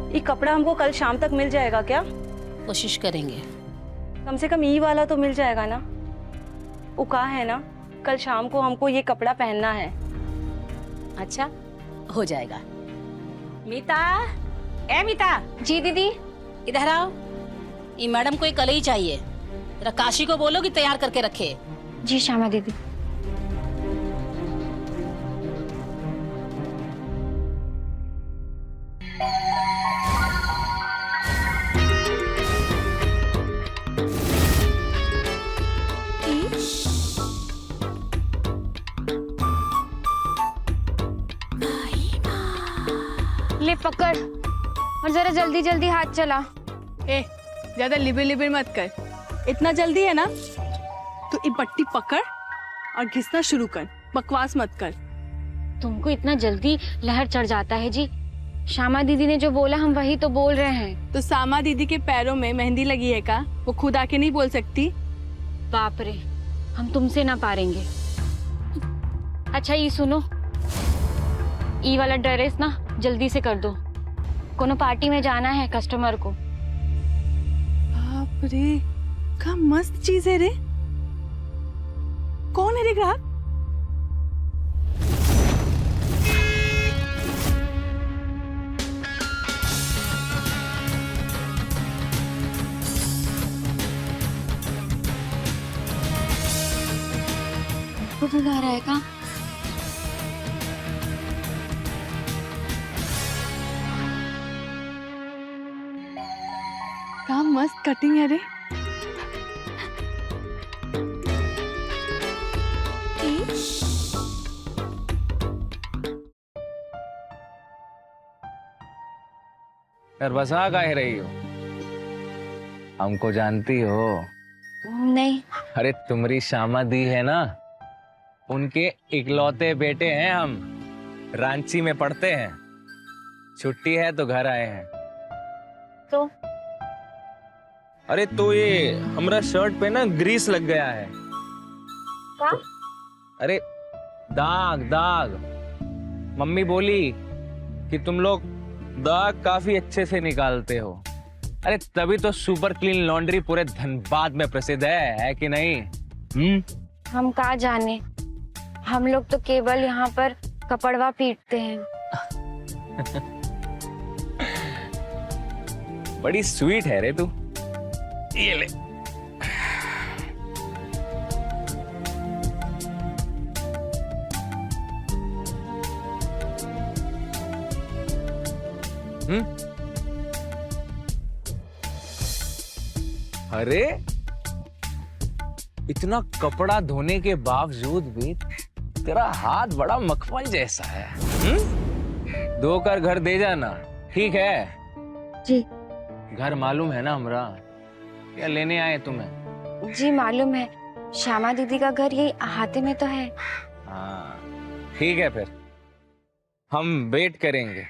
ये कपड़ा हमको कल शाम तक मिल जाएगा क्या? कोशिश करेंगे। कम से कम ई वाला तो मिल जाएगा ना? वो कहा है ना, कल शाम को हमको ये कपड़ा पहनना है। अच्छा, हो जाएगा। मीता, ए मीता। जी दीदी। इधर आओ। ये मैडम को ये कल ही चाहिए। जरा काशी को बोलो कि तैयार करके रखे। जी श्यामा दीदी। ले पकड़ और जरा जल्दी जल्दी हाथ चला। ए, ज्यादा लिबिर लिबिर मत कर। इतना जल्दी है ना तो ये पट्टी पकड़ और घिसना शुरू कर, बकवास मत कर। तुमको इतना जल्दी लहर चढ़ जाता है जी। श्यामा दीदी ने जो बोला हम वही तो बोल रहे हैं। तो सामा दीदी के पैरों में मेहंदी लगी है का? वो खुद आके नहीं बोल सकती? बाप रे, हम तुमसे ना पारेंगे। अच्छा ये सुनो, ई वाला ड्रेस ना जल्दी से कर दो, कोनो पार्टी में जाना है कस्टमर को। बाप रे, क्या मस्त चीज है रे। कौन है रे ग्राहक? खुद बुला रहा है का? क्या मस्त कटिंग है रे। नर्वसा काहे रही हो? हमको जानती हो? नहीं। अरे तुम्हारी श्यामा दी है ना, उनके इकलौते बेटे हैं हम। रांची में पढ़ते हैं, छुट्टी है तो घर आए हैं। तो अरे तो ये हमारा शर्ट पे ना ग्रीस लग गया है। क्या? अरे दाग दाग। मम्मी बोली कि तुम लोग दाग काफी अच्छे से निकालते हो। अरे तभी तो सुपर क्लीन लॉन्ड्री पूरे धनबाद में प्रसिद्ध है कि नहीं? हम कहाँ जाने, हम लोग तो केवल यहाँ पर कपड़वा पीटते हैं। बड़ी स्वीट है रे तू। ये ले। अरे इतना कपड़ा धोने के बावजूद भी तेरा हाथ बड़ा मखमल जैसा है। धोकर घर दे जाना, ठीक है? जी। घर मालूम है ना हमरा? क्या लेने आए तुम्हें? जी मालूम है, श्यामा दीदी का घर यही अहाते में तो है। हाँ ठीक है, फिर हम वेट करेंगे।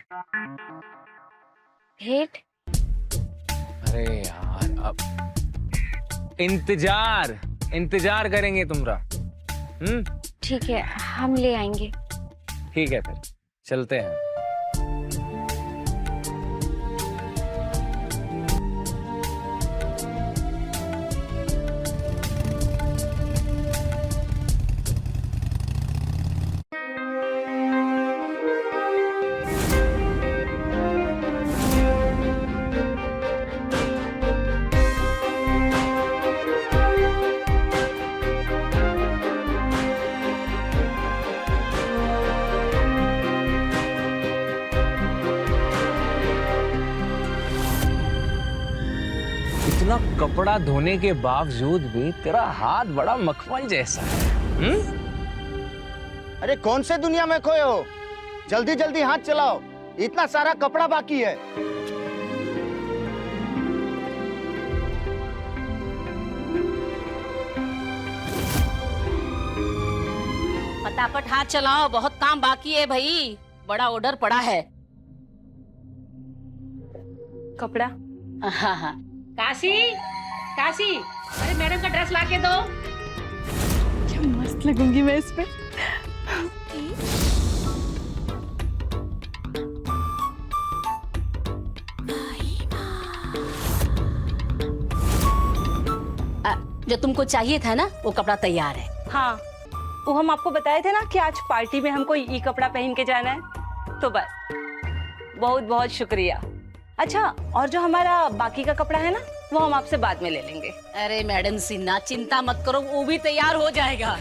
भेंट? अरे यार, अब इंतजार करेंगे तुम्हारा। ठीक है, हम ले आएंगे। ठीक है, फिर चलते हैं। इतना कपड़ा धोने के बावजूद भी तेरा हाथ बड़ा मखमल जैसा है। अरे कौन से दुनिया में खोए हो? जल्दी जल्दी हाथ चलाओ, इतना सारा कपड़ा बाकी है। फटाफट हाथ चलाओ, बहुत काम बाकी है भाई, बड़ा ऑर्डर पड़ा है। कपड़ा? हाँ हाँ। काशी, काशी, अरे मैडम का ड्रेस लाके दो। क्या मस्त लगूंगी मैं इस पे। जो तुमको चाहिए था ना वो कपड़ा तैयार है। हाँ, वो हम आपको बताए थे ना कि आज पार्टी में हमको ये कपड़ा पहन के जाना है, तो बस बहुत बहुत शुक्रिया। अच्छा, और जो हमारा बाकी का कपड़ा है ना, वो हम आपसे बाद में ले लेंगे। अरे मैडम सिन्हा, चिंता मत करो, वो भी तैयार हो जाएगा।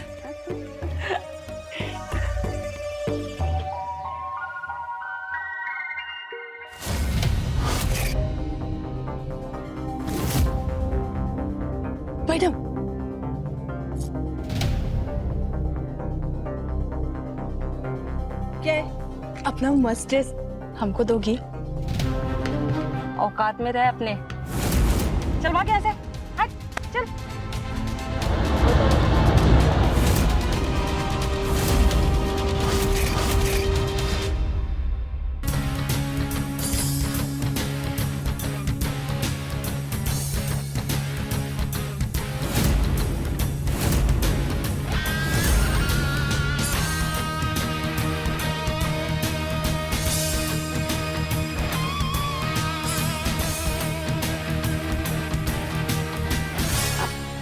मैडम, क्या है? अपना मस्त ड्रेस हमको दोगी? औकात में रहे अपने। चल वहाँ कैसे? हट, चल।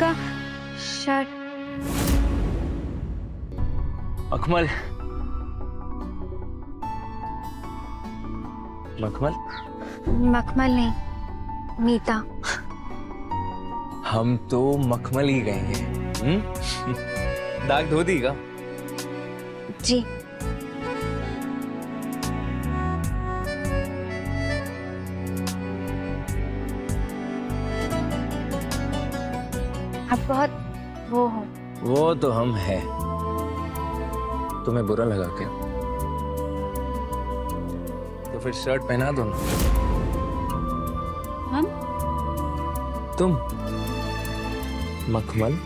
का शर्ट। मखमल, मखमल, मखमल नहीं, मीता। हम तो मखमल ही कहेंगे। दाग धो दी का? जी। आप बहुत वो हो। वो तो हम है। तुम्हें बुरा लगा क्या? तो फिर शर्ट पहना दो ना। हम? तुम मखमल।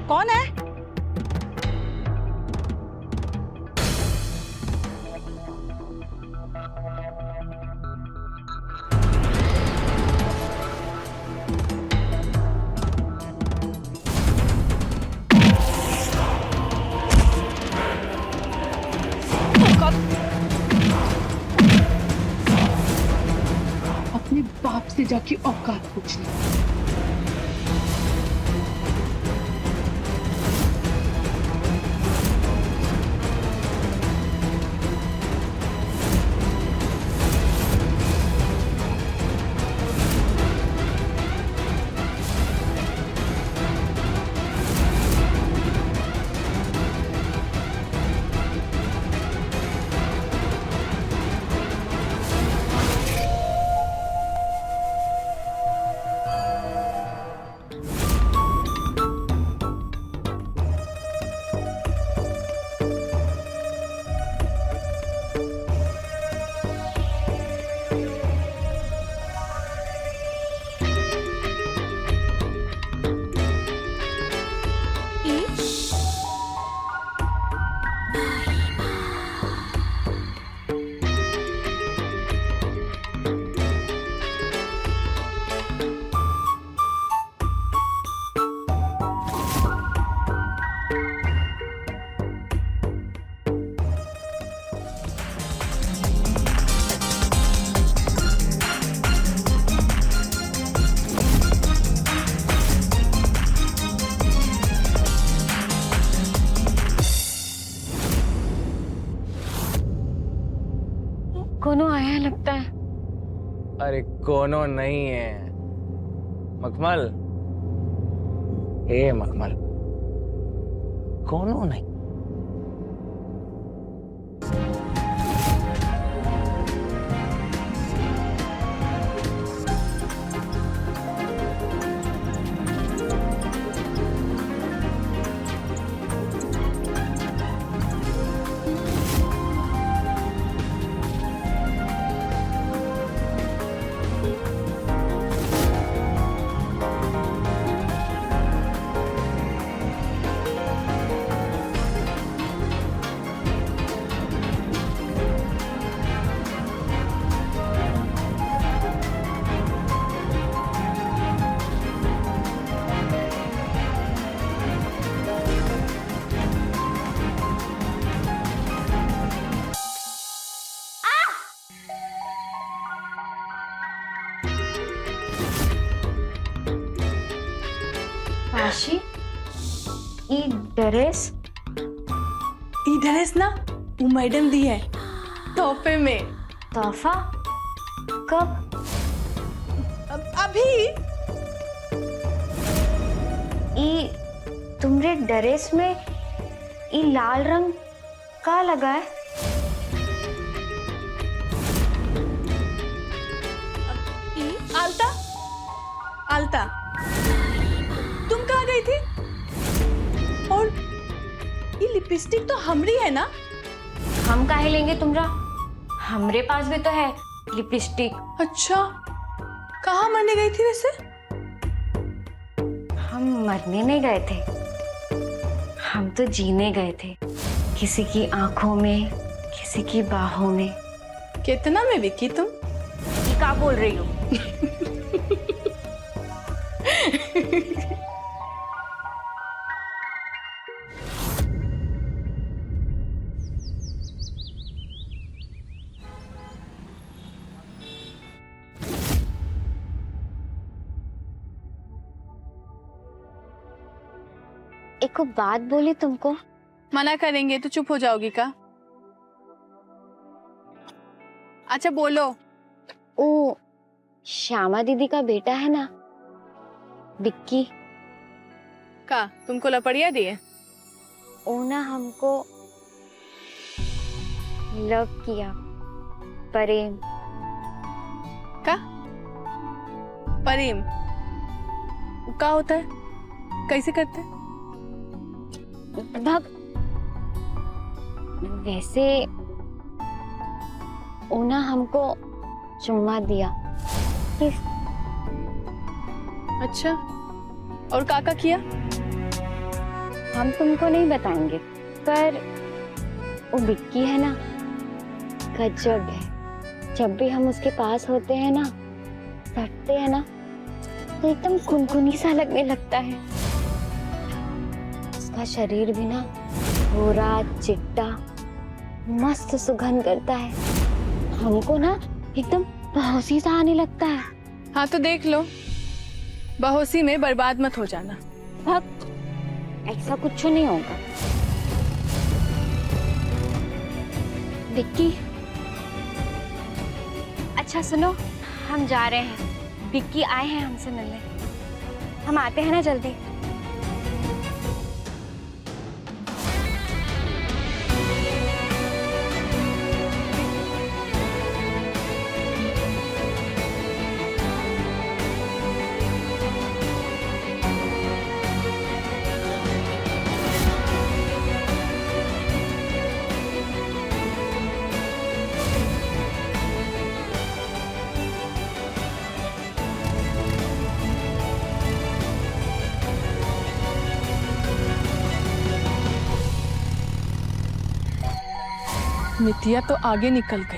कौन है? अपने बाप से जाके औकात पूछना। लगता है। अरे कोनो नहीं है मखमल, ए मखमल, कोनो नहीं। काशी, ये ड्रेस ई ड्रेस ना वो मैडम दी है तोहफे में। तोहफा कब? अभी ई तुमरे ड्रेस में ई लाल रंग का लगा है? आलता, आलता तुम कहाँ गई थी? और ये लिपस्टिक तो हमरी है ना? हम काहे लेंगे तुमरा? हमरे पास भी तो है लिपस्टिक। अच्छा, कहाँ मरने गई थी वैसे? हम मरने नहीं गए थे, हम तो जीने गए थे। किसी की आंखों में, किसी की बाहों में। कितना में विकी तुम? ये क्या बोल रही हो? एक बात बोली तुमको? मना करेंगे तो चुप हो जाओगी का? अच्छा बोलो। ओ श्यामा दीदी का बेटा है ना, बिक्की, का तुमको लपड़िया दिए? वो ना हमको लव किया, प्रेम। का प्रेम का होता है? कैसे करते हैं? भग वैसे वो ना हमको चुम्मा दिया। किस? अच्छा, और काका किया? हम तुमको नहीं बताएंगे, पर वो बिक्की है ना, गजब है। जब भी हम उसके पास होते हैं ना, सटते हैं ना, तो एकदम खुनखुनी सा लगने लगता है। उसका शरीर भी ना गोरा चिट्टा मस्त सुगंध करता है। हमको ना एकदम बेहोशी सा आने लगता है। हाँ तो देख लो, बेहोशी में बर्बाद मत हो जाना। भक्त, ऐसा कुछ नहीं होगा। विक्की, अच्छा सुनो, हम जा रहे हैं। विक्की आए हैं हमसे मिलने, हम आते हैं ना जल्दी। मितिया तो आगे निकल गई।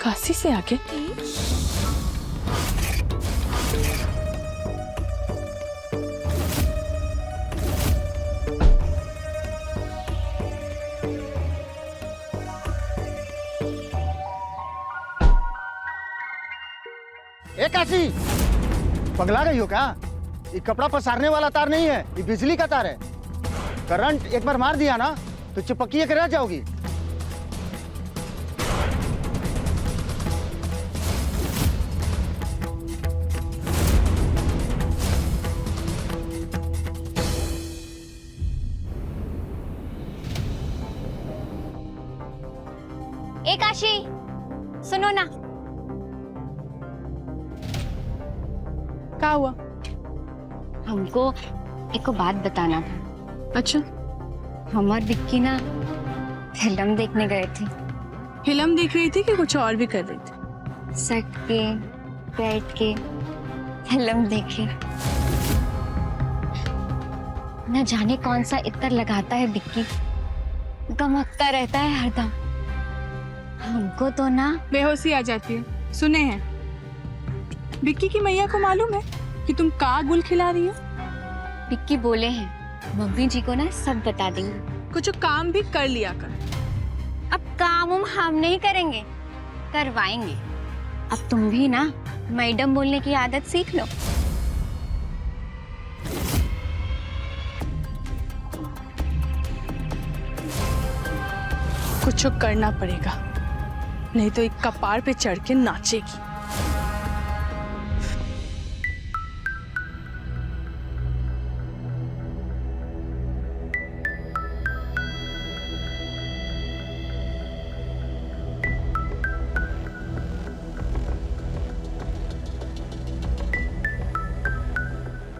काशी से आगे? ए काशी, पगला गई हो क्या? ये कपड़ा पसारने वाला तार नहीं है, ये बिजली का तार है। करंट एक बार मार दिया ना तो चिपकिए के रह जाओगी। ए काशी, सुनो ना। क्या हुआ? हमको एक बात बताना था। अच्छा, हम और विक्की ना फिल्म देखने गए थे। फिल्म देख रही थी कि कुछ और भी कर रही थी? सट के बैठ के फिल्म देखे। न जाने कौन सा इत्र लगाता है विक्की, गमकता रहता है हरदम। हमको तो ना बेहोशी आ जाती है। सुने हैं, विक्की की मैया को मालूम है कि तुम का गुल खिला रही हो? विक्की बोले हैं मम्मी जी को ना सब बता देंगे। कुछ काम भी कर लिया कर। अब काम हम नहीं करेंगे, करवाएंगे। अब तुम भी ना मैडम बोलने की आदत सीख लो। कुछ करना पड़ेगा, नहीं तो एक कपार पे चढ़ के नाचेगी।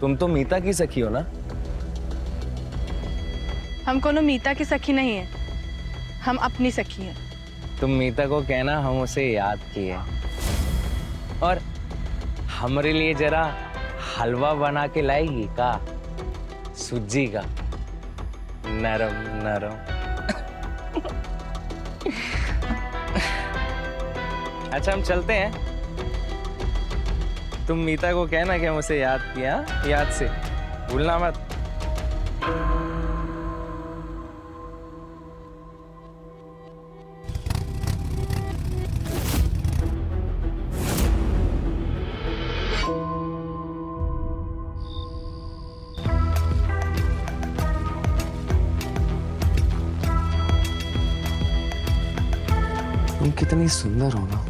तुम तो मीता की सखी हो ना? हम कोनो मीता की सखी नहीं है, हम अपनी सखी हैं। तुम मीता को कहना हम उसे याद किए, और हमारे लिए जरा हलवा बना के लाएगी का? सूजी का, नरम नरम। अच्छा, हम चलते हैं। तुम मीता को कहना कि हम उसे याद किया, याद से भूलना मत। तुम कितनी सुंदर हो ना,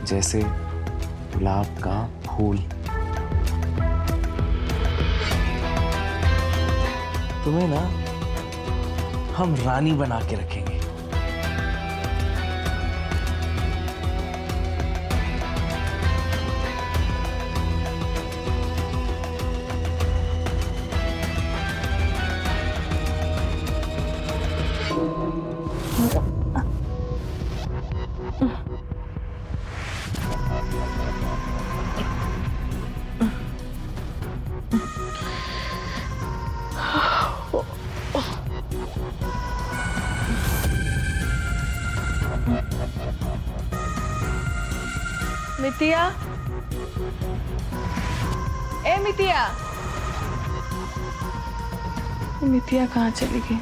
जैसे गुलाब का फूल। तुम्हें ना हम रानी बना के रखेंगे। मितिया, ए मितिया, मितिया कहाँ चली गई?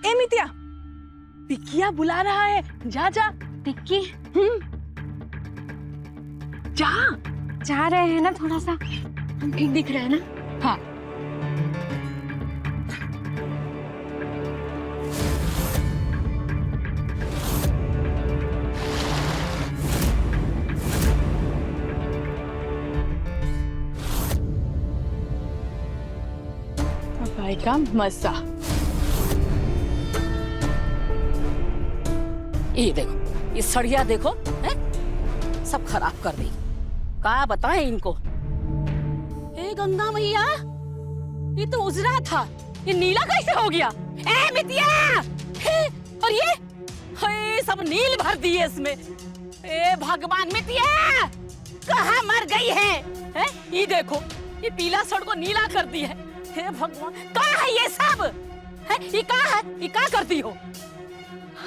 ए मितिया, पिकिया बुला रहा है, जा जा। विक्की जा। जा रहे हैं ना, थोड़ा सा हम ठीक दिख रहे हैं ना। हाँ, अब आएगा मजा। ये देखो, ये सड़िया देखो, है? सब खराब कर दी। क्या बताएं इनको? ए गंगा मैया, ये तो उजरा था, ये नीला कैसे हो गया? ए मितिया, और ये सब नील भर दिए इसमें। ए भगवान, मितिया कहाँ मर गई है? ये देखो, ये पीला सड़ को नीला कर दी है। हे भगवान, कहाँ है ये सब? ये कहाँ है? ये क्या करती हो?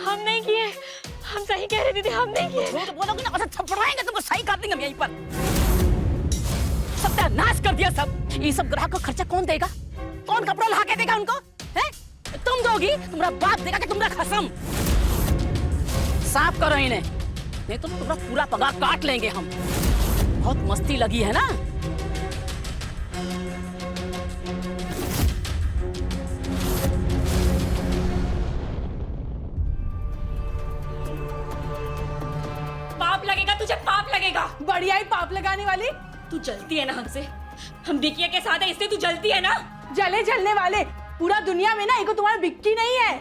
हम नहीं किए, हम सही कह रहे दीदी, हम नहीं किए। झूठ बोलोगे ना, अच्छा थपड़ाएंगे तुमको, सही कर देंगे हम यहीं पर। सत्यानाश कर दिया सब। ये सब ग्राहक का खर्चा कौन देगा? कौन कपड़ा ला के देगा उनको? हैं? तुम दोगी? तुम्हारा बाप देगा कि तुम्हारा खसम? साफ करो इन्हें, नहीं तो तुम्हारा पूरा पगार काट लेंगे हम। बहुत मस्ती लगी है ना? पाप लगेगा तुझे, पाप लगेगा। बढ़िया ही पाप लगाने वाली। तू जलती है ना हमसे, हम बिकिया के साथ है इसलिए तू जलती है ना। जले जलने वाले पूरा दुनिया में ना एक तुम्हारा बिक्की नहीं है।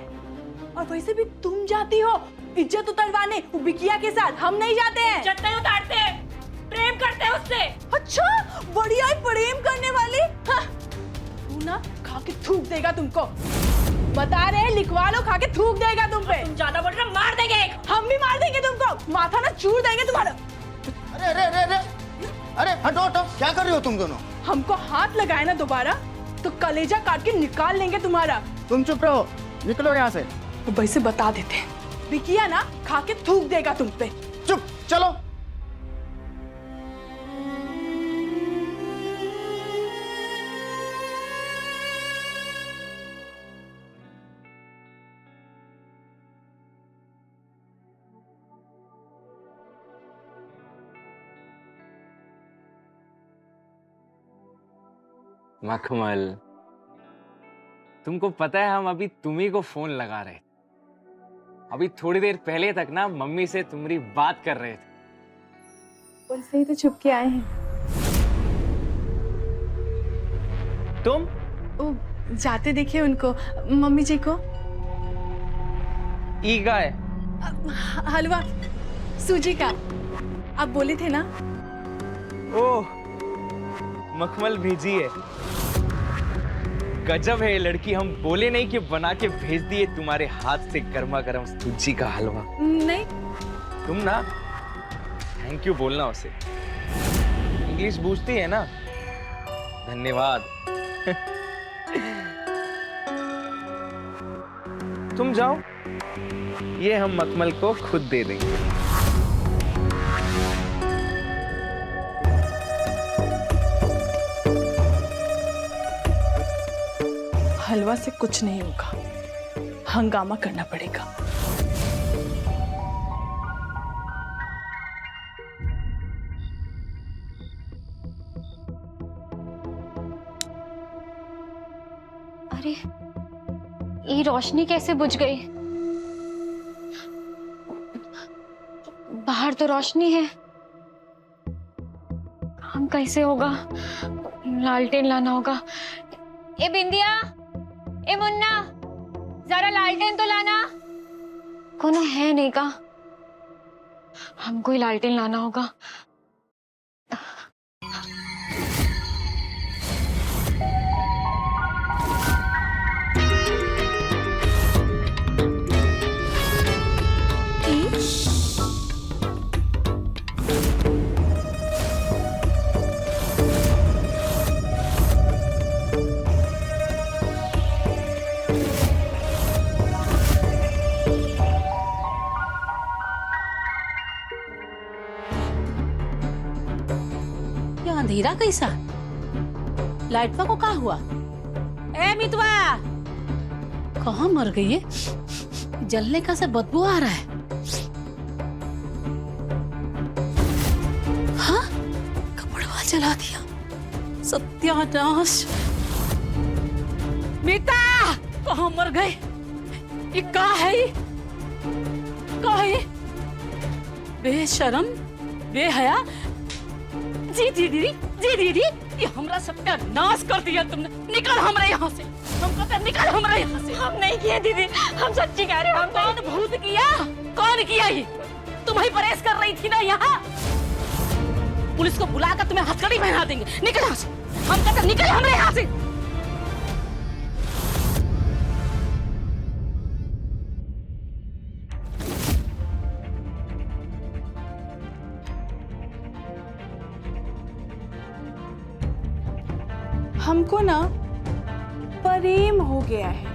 और वैसे भी तुम जाती हो इज्जत उतरवाने वो बिकिया के साथ, हम नहीं जाते हैं। इज्जत नहीं उतारते, प्रेम करते हैं उससे। अच्छा, बढ़िया ही प्रेम करने वाली। हाँ, तू ना खा के थूक देगा तुमको, बता रहे हैं, लिखवा लो, खा के थूक देगा तुम पे। तुम ज्यादा बोल रहे हो, मार देंगे। हम भी मार देंगे तुमको, माथा ना चूर देंगे तुम्हारा। अरे अरे अरे अरे अरे हटो हटो, क्या कर रही हो तुम दोनों? हमको हाथ लगाए ना दोबारा तो कलेजा काट के निकाल लेंगे तुम्हारा। तुम चुप रहो, निकलो यहाँ से। तो वैसे बता देते हैं, बिकिया ना खा के थूक देगा तुम पे। चुप, चलो। मखमल, तुमको पता है हम अभी तुम्ही को फोन लगा रहे थे। अभी थोड़ी देर पहले तक ना मम्मी से तुम्हारी बात कर रहे थे। उनसे ही तो छुप के आए हैं। तुम ओ, जाते देखे उनको, मम्मी जी को। ई का है? हलवा सूजी का, आप बोले थे ना। ओह, मखमल भेजी है। गजब है ये लड़की, हम बोले नहीं कि बना के भेज दिए तुम्हारे हाथ से गर्मा गर्म सूजी का हलवा। नहीं, तुम ना थैंक यू बोलना उसे। इंग्लिश बूझती है ना? धन्यवाद। तुम जाओ, ये हम मखमल को खुद दे देंगे। हलवा से कुछ नहीं होगा, हंगामा करना पड़ेगा। अरे ये रोशनी कैसे बुझ गई? बाहर तो रोशनी है, हम कैसे होगा? लालटेन लाना होगा। ए बिंदिया, ए मुन्ना, जरा लालटेन तो लाना। कोनो है नहीं का? हमको ही लालटेन लाना होगा। अंधेरा कैसा? लाइटवा को क्या हुआ? ए मितवा, कहाँ मर गई है? जलने का से बदबू आ रहा है। हाँ, कपड़वा जला दिया, सत्यानाश। मीता, कहाँ मर गए? ये क्या है? क्या है? बेशरम, बेहया। जी दीदी, जी दीदी, ये हमरा सबका नाश कर दिया तुमने। निकल हमरे यहाँ से, हम कहते निकल हमरे यहाँ से। हम नहीं किया दीदी, हम सच्ची कह रहे हैं। कौन भूत किया? कौन किया ये? तुम ही परेश कर रही थी ना यहाँ। पुलिस को बुलाकर तुम्हें हथकड़ी पहना देंगे। निकल यहाँ से, हम कहते निकल हमरे यहाँ से। हमको ना प्रेम हो गया है।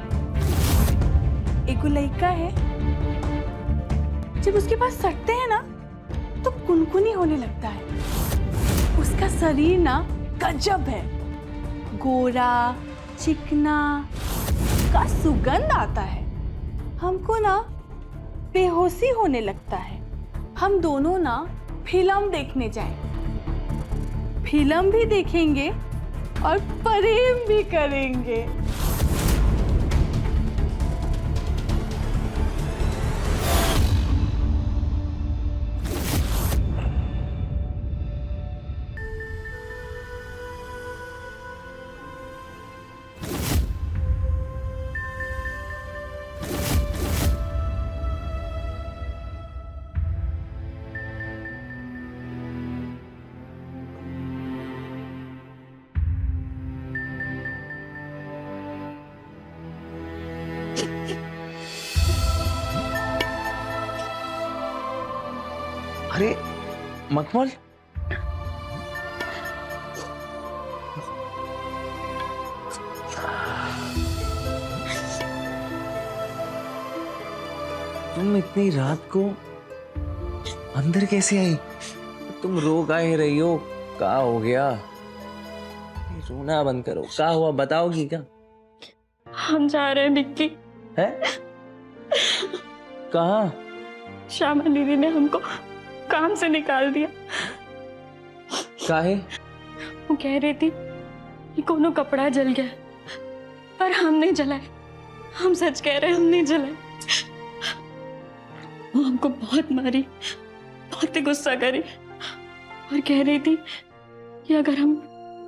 एक लड़का है, जब उसके पास सटते हैं ना तो कुनकुनी होने लगता है। उसका शरीर ना गजब है, गोरा चिकना, का सुगंध आता है। हमको ना बेहोशी होने लगता है। हम दोनों ना फिल्म देखने जाएं। फिल्म भी देखेंगे और प्रेम भी करेंगे। अरे मखमल, तुम इतनी रात को अंदर कैसे आई? तुम रो काहे रही हो? क्या हो गया? रोना बंद करो। क्या हुआ बताओगी क्या? हम जा रहे हैं बिक्की। है? कहाँ? श्यामा दीदी ने हमको काम से निकाल दिया। काहे? वो कह रही थी कि कोनो कपड़ा जल गया, पर हम नहीं जलाए। हम सच कह रहे हैं, हम नहीं जलाए। वो हमको बहुत मारी, बहुत ही गुस्सा करी और कह रही थी कि अगर हम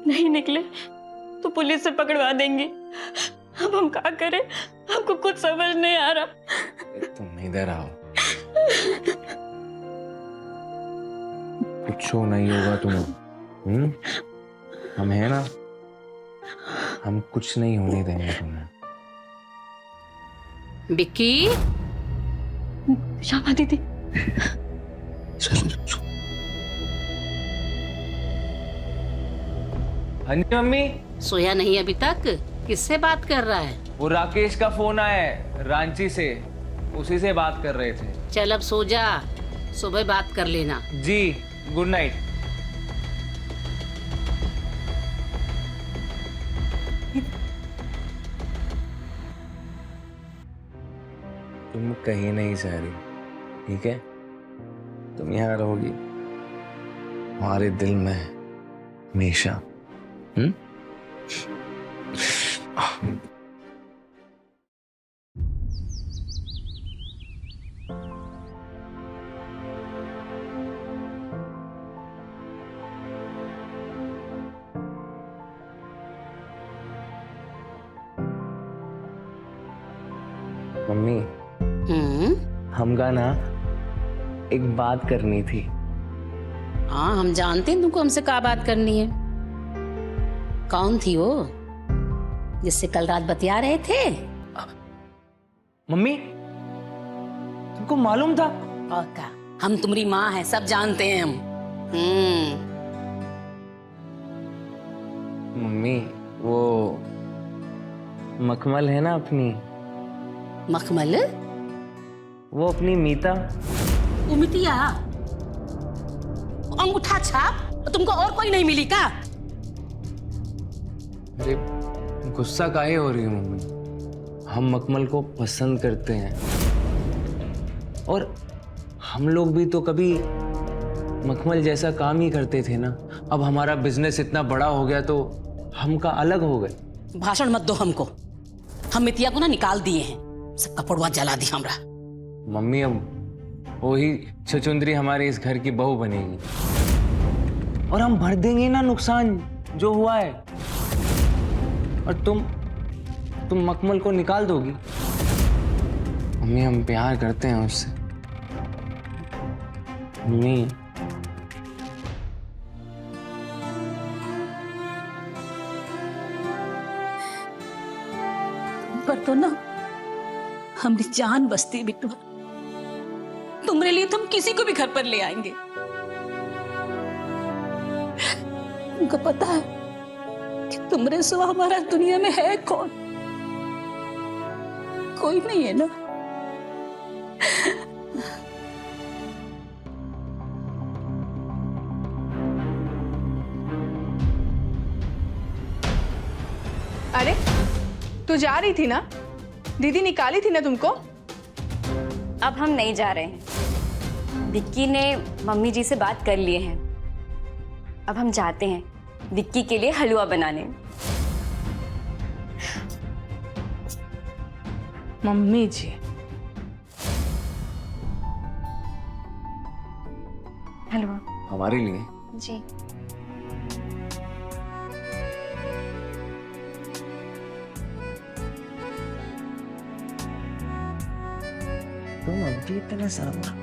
नहीं निकले तो पुलिस से पकड़वा देंगे। अब हम क्या करें? हमको कुछ समझ नहीं आ रहा। तुम इधर आओ। कुछ नहीं होगा तुम्हें। हम है ना, हम कुछ नहीं होने देंगे तुम्हें। बिक्की, श्यामा दीदी, हाँ जी मम्मी। सोया नहीं अभी तक? किससे बात कर रहा है? वो राकेश का फोन आया है रांची से, उसी से बात कर रहे थे। चल अब सो जा, सुबह बात कर लेना। जी, गुड नाइट। तुम कहीं नहीं जा रही, ठीक है? तुम यहाँ रहोगी हमारे दिल में हमेशा। मम्मी, हमका ना एक बात करनी थी। हाँ, हम जानते हैं तुमको हमसे क्या बात करनी है। कौन थी वो जिससे कल रात बतिया रहे थे? मम्मी, तुमको मालूम था? और क्या, हम तुम्हारी माँ हैं, सब जानते हैं हम। मम्मी, वो मखमल है ना अपनी, मखमल? वो अपनी मीता। उमितिया? अंगूठा छाप? तुमको और कोई नहीं मिली क्या? अरे गुस्सा काहे हो रही हो मम्मी? हम मखमल को पसंद करते हैं और हम लोग भी तो कभी मखमल जैसा काम ही करते थे ना। अब हमारा बिजनेस इतना बड़ा हो गया तो हम का अलग हो गए। भाषण मत दो हमको। हम मितिया को ना निकाल दिए हैं, सब कपड़वा जला दी हमरा। मम्मी, अब वही छचुंदरी हमारे इस घर की बहू बनेगी और हम भर देंगे ना नुकसान जो हुआ है। और तुम मखमल को निकाल दोगी। मम्मी, हम प्यार करते हैं उससे। मम्मी, पर तो ना हमारी जान बसती बिट्टू। तुम्हारे लिए तो हम किसी को भी घर पर ले आएंगे। तुमको पता है कि तुम्हारे सिवा हमारा दुनिया में है कौन? कोई नहीं है ना। अरे तू जा रही थी ना? दीदी निकाली थी ना तुमको? अब हम नहीं जा रहे हैं। विक्की ने मम्मी जी से बात कर लिए हैं। अब हम जाते हैं विक्की के लिए हलवा बनाने। मम्मी जी, हलवा हमारे लिए? जी। तुम अभी इतने शर्मा।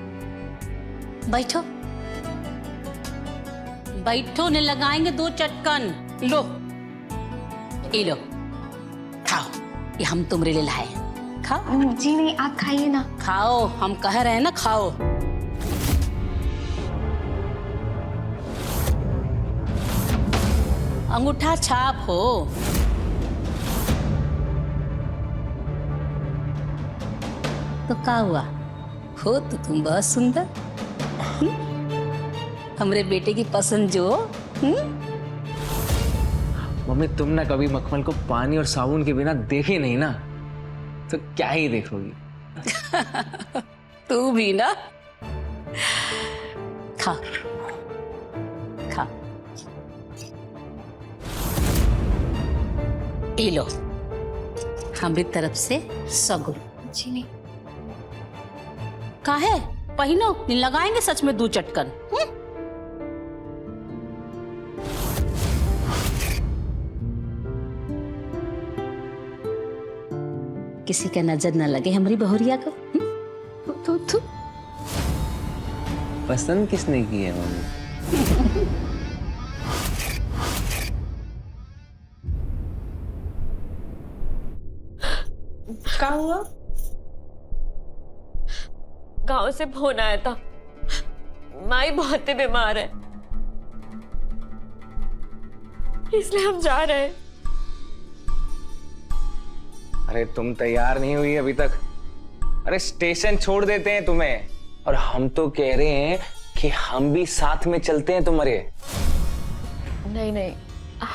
बैठो बैठो, ने लगाएंगे 2 चटकन। लो ये लो, खाओ, ये हम तुमरे लिए लाए हैं। खाओ। जी नहीं, आप खाइए ना। खाओ, हम कह रहे हैं ना, खाओ। अंगूठा छाप हो। तो क्या हुआ, हो तो तुम बहुत सुंदर। हमरे बेटे की पसंद जो। मम्मी तुम ना कभी मखमल को पानी और साबुन के बिना देखे नहीं ना, तो क्या ही देखोगी। तू भी ना। खा खा, ये लो हमारी तरफ से सगुन। जी नहीं। काहे पहिनो, नहीं लगाएंगे सच में 2 चटकन। किसी का नजर न लगे हमारी बहुरिया को। तू पसंद किसने की है मम्मी? क्या हुआ? गांव से फोन आया था, माई बहुत ही बीमार है, इसलिए हम जा रहे हैं। अरे तुम तैयार नहीं हुई अभी तक? अरे स्टेशन छोड़ देते हैं तुम्हें, और हम तो कह रहे हैं कि हम भी साथ में चलते हैं तुम्हारे। नहीं नहीं,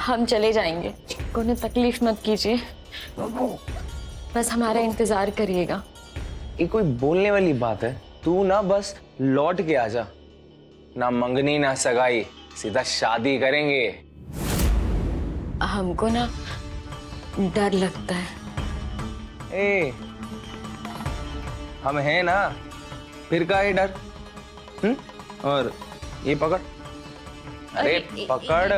हम चले जाएंगे, कोई तकलीफ मत कीजिए, बस हमारा इंतजार करिएगा। ये कोई बोलने वाली बात है? तू ना बस लौट के आ जा, ना मंगनी ना सगाई, सीधा शादी करेंगे। हमको ना डर लगता है। ए, हम हैं ना, फिर का है डर? और ये पकड़, अरे पकड़।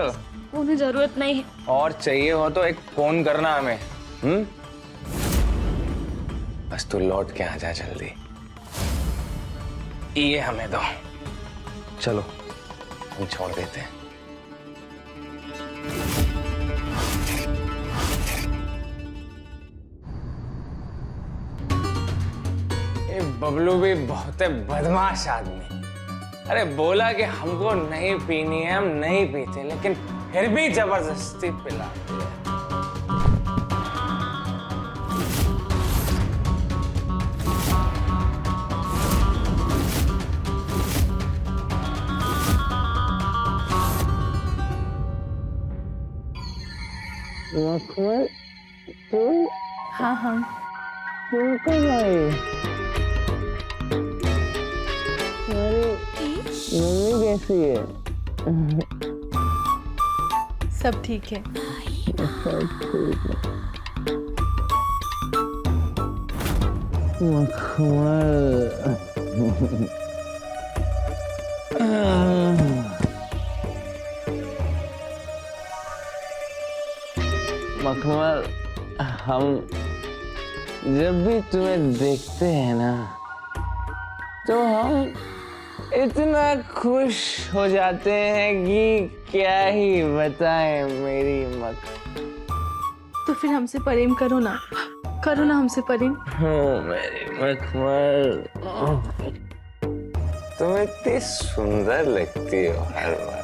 उन्हें जरूरत नहीं है। और चाहिए हो तो एक फोन करना हमें। बस तू लौट के आ जा जल्दी। ये हमें दो, चलो हम छोड़ देते हैं। ये बबलू भी बहुत बदमाश आदमी। अरे बोला कि हमको नहीं पीनी है, हम नहीं पीते, लेकिन फिर भी जबरदस्ती पिला दिया। हाँ हाँ, मम्मी कैसी है? सब ठीक है। मखमल, हम जब भी तुम्हें देखते हैं ना, तो हम इतना खुश हो जाते हैं कि क्या ही बताएं मेरी मख। तो फिर हमसे प्रेम करो ना, करो ना हमसे प्रेम। हो मेरी मखमल, तुम इतनी सुंदर लगती हो हर बार।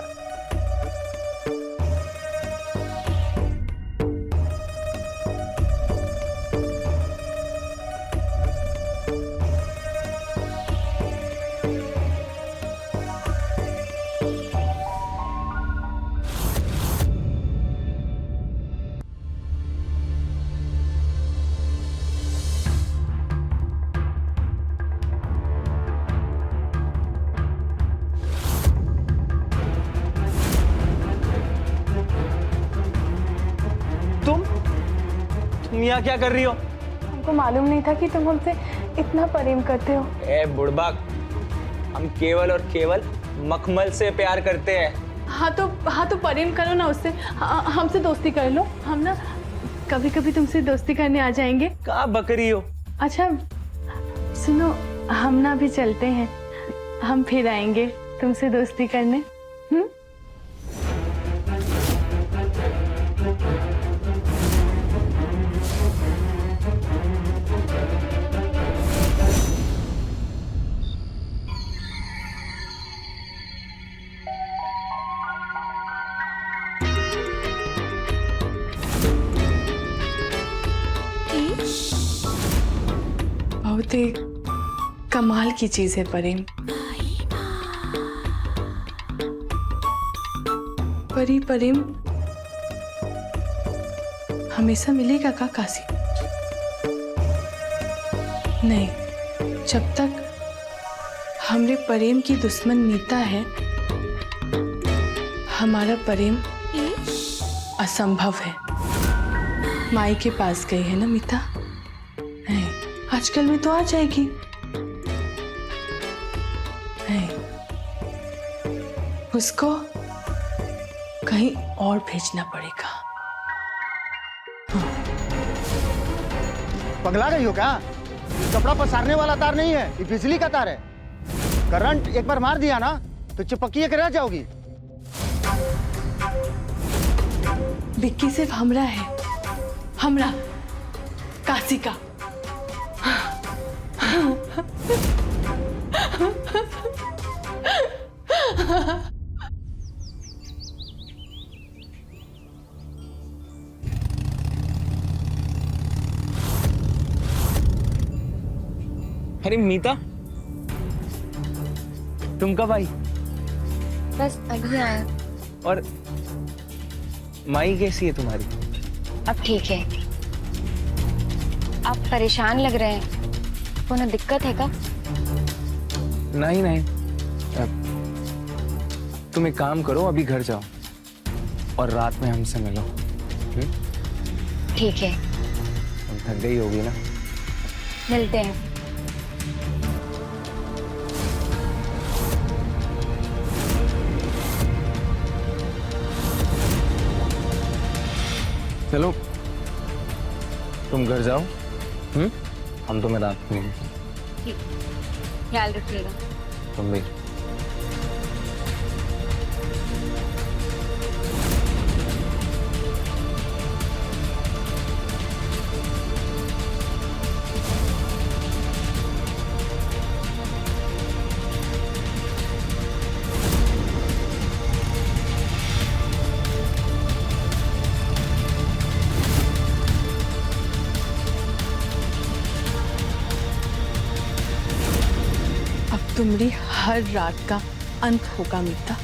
यहाँ क्या कर रही हो? हमको मालूम नहीं था कि तुम हमसे इतना प्रेम करते हो। ए बुड़बक, हम केवल और केवल मखमल से प्यार करते हैं। हाँ तो प्रेम करो ना उससे, हमसे दोस्ती कर लो। हम ना कभी कभी तुमसे दोस्ती करने आ जाएंगे। कहाँ बकरी हो? अच्छा सुनो, हम ना भी चलते हैं, हम फिर आएंगे तुमसे दोस्ती करने। बहुत ही कमाल की चीज है प्रेम। परी प्रेम हमेशा मिलेगा का काशी? नहीं, जब तक हमरे प्रेम की दुश्मन मीता है, हमारा प्रेम असंभव है। माई के पास गई है ना मीता? नहीं, आजकल में तो आ जाएगी। नहीं, उसको कहीं और भेजना पड़ेगा। पगला गई हो क्या? ये कपड़ा पसारने वाला तार नहीं है, ये बिजली का तार है। करंट एक बार मार दिया ना तो चिपकिए के रह जाओगी। बिक्की सिर्फ हमरा है, हमरा काशी का। अरे मीता, तुम कब आई? बस अभी आया। और माई कैसी है तुम्हारी? अब ठीक है। आप परेशान लग रहे हैं, कोनो दिक्कत है का? नहीं नहीं, तुम एक काम करो, अभी घर जाओ और रात में हमसे मिलो। ठीक है, तुम थक गई होगी ना? मिलते हैं। चलो तुम घर जाओ, हम तुम्हें रात में मिलेंगे। ठीक, ख्याल रखिएगा। तुम भी। तुम्हारी हर रात का अंत होगा मीता।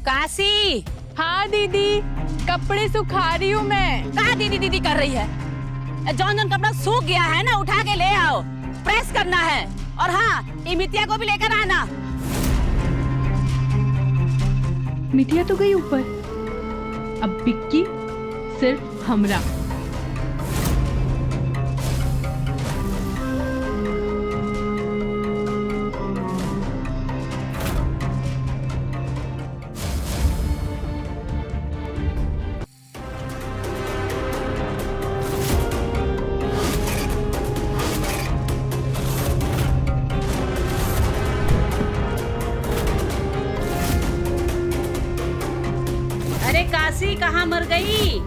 काशी। हाँ दीदी, कपड़े सुखा रही हूँ मैं। कहाँ दीदी दीदी कर रही है? जौन जौन कपड़ा सूख गया है ना, उठा के ले आओ, प्रेस करना है। और हाँ, ये मितिया को भी लेकर आना। मितिया तो गई ऊपर, अब बिक्की सिर्फ हमरा। मर गई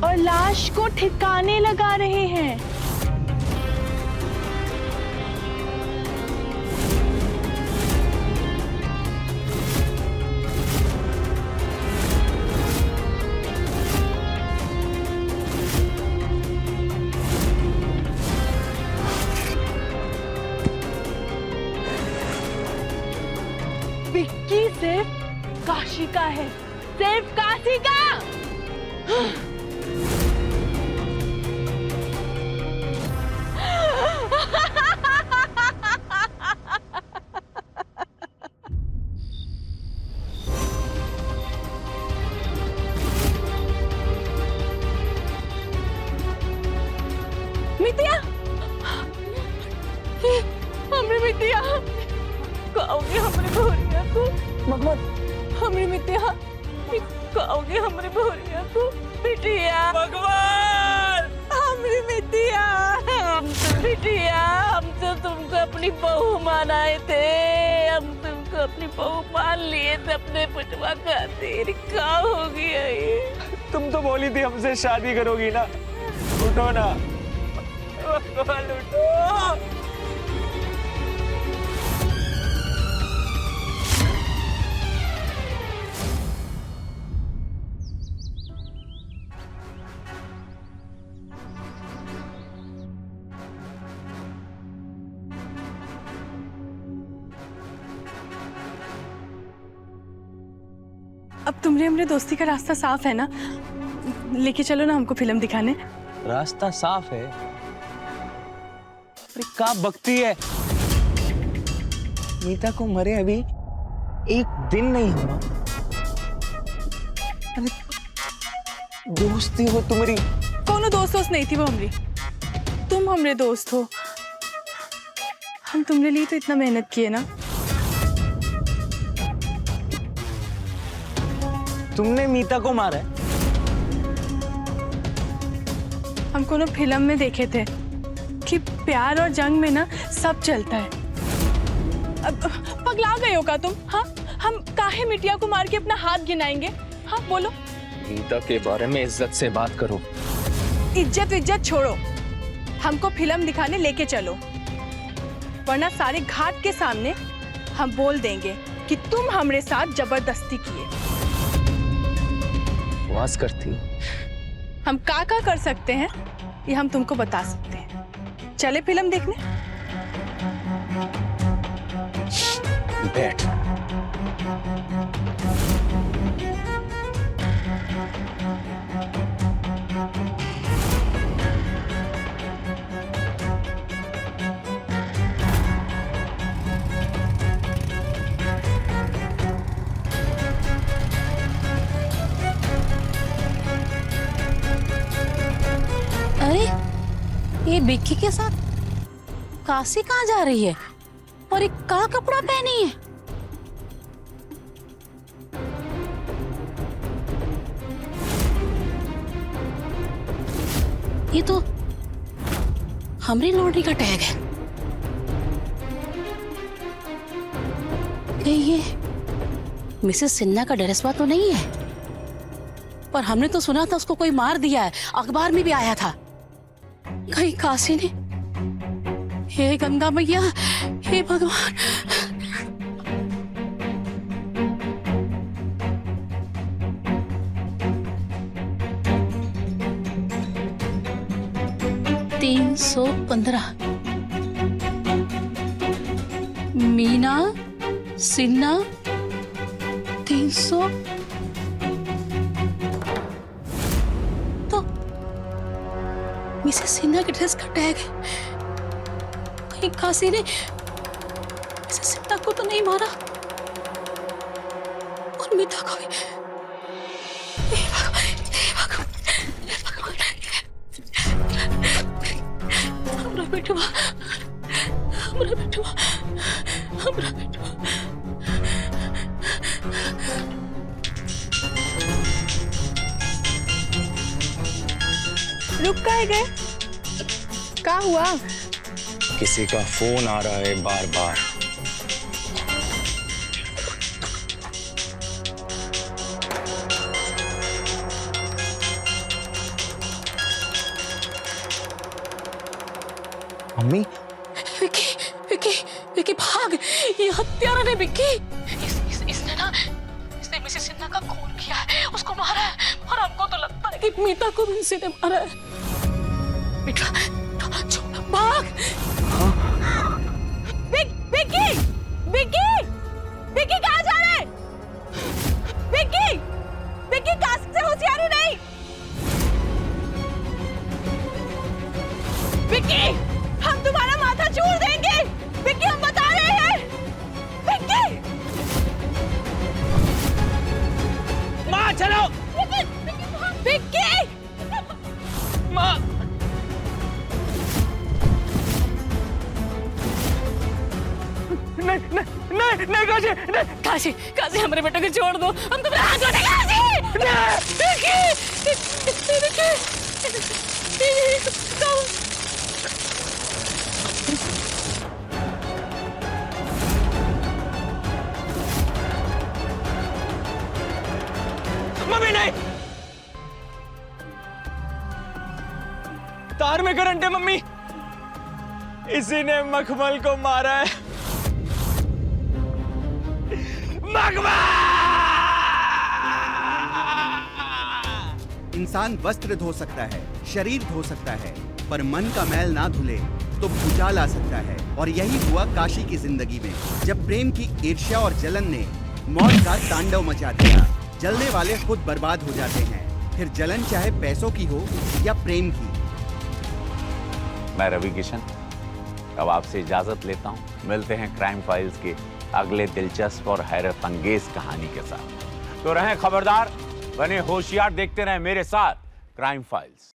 और लाश को ठिकाने लगा रहे हैं। विक्की सिर्फ काशी का है, सिर्फ काशी का। मितिया, हमरे मितिया, कहोगे हमरे भोरिया को? भगवान, हमरे मितिया, कहोगे हमरे भोरिया को? बिटिया, भगवान, हमरे मितिया, बिटिया, हम तो तुमको अपनी बहू मानाए थे, हम तुमको अपनी बहू मान लिए थे अपने पुटवा खातिर। क्या हो गया ये? तुम तो बोली थी हमसे शादी करोगी ना, उठो ना भगवान, उठो। अब तुमरे हमरे दोस्ती का रास्ता साफ है ना? लेके चलो ना हमको फिल्म दिखाने। रास्ता साफ है? अरे क्या बकती है, मीता को मरे अभी एक दिन नहीं हुआ। अरे दोस्ती हो तुम्हारी? कोनो दोस्त नहीं थी वो हमरी, तुम हमरे दोस्त हो। हम तुमरे लिए तो इतना मेहनत किए ना। तुमने मीता को मारा है? हम कोनो फिल्म में देखे थे कि प्यार और जंग में ना सब चलता है। अब पगला गए हो का तुम? हाँ, हम काहे मिटिया को मार के अपना हाथ गिनाएंगे? हाँ बोलो। मीता के बारे में इज्जत से बात करो। इज्जत छोड़ो, हमको फिल्म दिखाने लेके चलो, वरना सारे घाट के सामने हम बोल देंगे कि तुम हमरे साथ जबरदस्ती किए। वास करती हम का कर सकते हैं ये हम तुमको बता सकते हैं। चले फिल्म देखने? बैठ। अरे ये बिक्की के साथ काशी कहाँ जा रही है और एक का कपड़ा पहनी है? ये तो हमरी लॉन्ड्री का टैग है। कहीं ये मिसेस सिन्हा का ड्रेसवा तो नहीं है? पर हमने तो सुना था उसको कोई मार दिया है, अखबार में भी आया था। कहीं काशी ने? हे गंगा मैया, हे भगवान। $315 मीना सिन्हा 300 तो मिसेस सिन्हा के ड्रेस का टैग है। कहीं काशी ने मिसेस सिन्हा को तो नहीं मारा और मीता को भी। हे भगवान, हे भगवान, हे भगवान। हमरा बेटवा, हमरा बेटवा, हमरा बेटवा। रुक काहे गए? क्या हुआ? किसी का फोन आ रहा है बार बार। मम्मी विक्की विक्की विक्की भाग, ये हत्यारा ने विक्की। इसने मिसेस सिन्हा का खून किया है, उसको मारा है, और हमको तो लगता है कि मीता को भी इसी ने मारा है। बेटा छोड़, भाग। विक्की विक्की विक्की कहाँ जा रहे? विक्की विक्की कास्ट से होशियारी नहीं। विक्की हम तुम्हारा माथा चूर देंगे। विक्की हम बता रहे हैं। विक्की माँ चलो। विक्की माँ नहीं काशी, काशी काशी हमारे बेटे को छोड़ दो, हम तुम्हें हाथ जोड़े। काशी मम्मी नहीं, तार में करंट है मम्मी, इसी ने मखमल को मारा है। इंसान वस्त्र धो सकता है, शरीर धो सकता है, पर मन का मैल ना धुले तो भूचाल आ सकता है। और यही हुआ काशी की जिंदगी में, जब प्रेम की ईर्ष्या और जलन ने मौत का तांडव मचा दिया। जलने वाले खुद बर्बाद हो जाते हैं, फिर जलन चाहे पैसों की हो या प्रेम की। मैं रवि किशन अब आपसे इजाजत लेता हूँ। मिलते हैं क्राइम फाइल्स के अगले दिलचस्प और हैरत अंगेज कहानी के साथ। तो रहें खबरदार, बने होशियार, देखते रहें मेरे साथ क्राइम फाइल्स।